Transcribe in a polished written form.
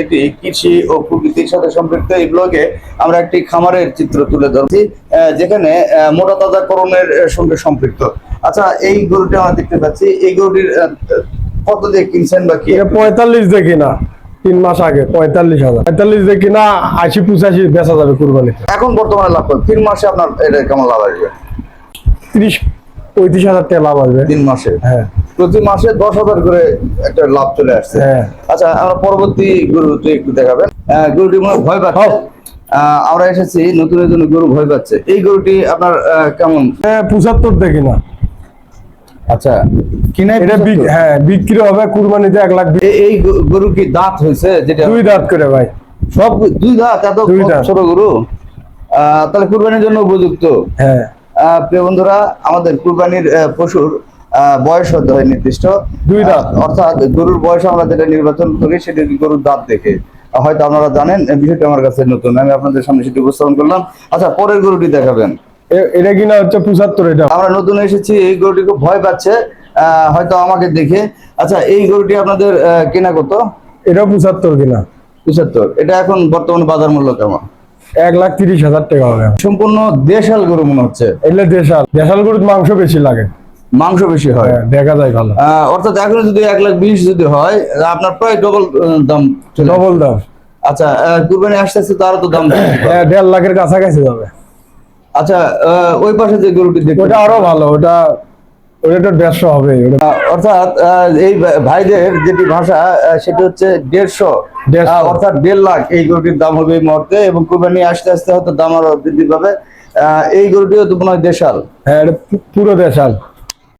এটি কৃষি ও প্রকৃতির সাথে সম্পৃক্ত এই ব্লগে আমরা একটি খামারের চিত্র তুলে ধরছি, যেখানে মোটা তাজাকরণের সঙ্গে সম্পৃক্ত। আচ্ছা, এই গরুটি আমরা দেখতে পাচ্ছি, এই গরুটির কত দিয়ে কিনছেন বা কি? 45 দিয়ে কিনা, 3 মাস আগে 45,000। 45 দিয়ে কিনা, 80-85 বেচা যাবে কুরবানিতে। এখন বর্তমানে লাভ কত? 3 মাসে আপনার এটা কেমন লাভ আসবে? 30-35,000 টাকা লাভ আসবে 3 মাসে। হ্যাঁ, প্রতি মাসে 10,000 করে একটা লাভ চলে আসছে। হ্যাঁ। আচ্ছা, আমরা পরবর্তী গরুটি একটু দেখাবেন। গরুটি মনে হয় ভয় পাচ্ছে। আমরা এসেছি নতুনের জন্য, গরু ভয় পাচ্ছে। এই গরুটি আপনার কেমন? 75 দিয়ে কিনা। আচ্ছা, কিনা এটা হ্যাঁ, বিক্রি হবে কুরবানিতে 1 লাখ। এই গরু কি দাঁত হয়েছে? যেটা 2 দাঁত করে ভাই, সব 2 দাঁত। এত 2 দাঁত। ছোট গরু তাহলে কুরবানির জন্য উপযুক্ত। হ্যাঁ। প্রিয় বন্ধুরা, আমাদের কুরবানির পশুর বয়স হতে হয় নির্দিষ্ট 2 দাঁত, অর্থাৎ গরুর বয়স আমরা যেটা নির্বাচন করি সেটা গরুর দাঁত দেখে। হয়তো আপনারা জানেন, বিষয়টি আমার কাছে নতুন, আমি আপনাদের সামনে সেটি উপস্থাপন করলাম। আচ্ছা, পরের গরুটি দেখাবেন। এটা কিনা হচ্ছে 75। এটা আমরা নতুন এসেছি, এই গরুটি খুব ভয় পাচ্ছে হয়তো আমাকে দেখে। আচ্ছা, এই গরুটি আপনাদের কেনা কত? এটা 75 কিনা। 75। এটা এখন বর্তমানে বাজার মূল্য কেমন? 1,30,000 টাকা হবে। সম্পূর্ণ দেশাল গরু মনে হচ্ছে। এগুলো দেশাল গরুর মাংস বেশি লাগে, মাংস বেশি হয়, দেখা যায় ভালো। অর্থাৎ এখন যদি 1,20,000 যদি হয়, আপনার প্রায় ডবল দাম। ডবল দাম। আচ্ছা, কুরবানি আসতেছে, তারও তো দাম। হ্যাঁ, 1.5 লাখের কাছাকাছি যাবে। আচ্ছা, ওই পাশে যে গরুটি দেখতে, ওটা আরো ভালো, ওটা তো 150 হবে। অর্থাৎ এই ভাইদের যেটি ভাষা, সেটি হচ্ছে 150, অর্থাৎ 1.5 লাখ এই গরুটির দাম হবে এই মুহূর্তে, এবং কুরবানি আসতে আসতে হয়তো দাম আরো বৃদ্ধি পাবে। এই গরুটিও তো মনে হয় দেশাল। হ্যাঁ, এটা পুরো দেশাল।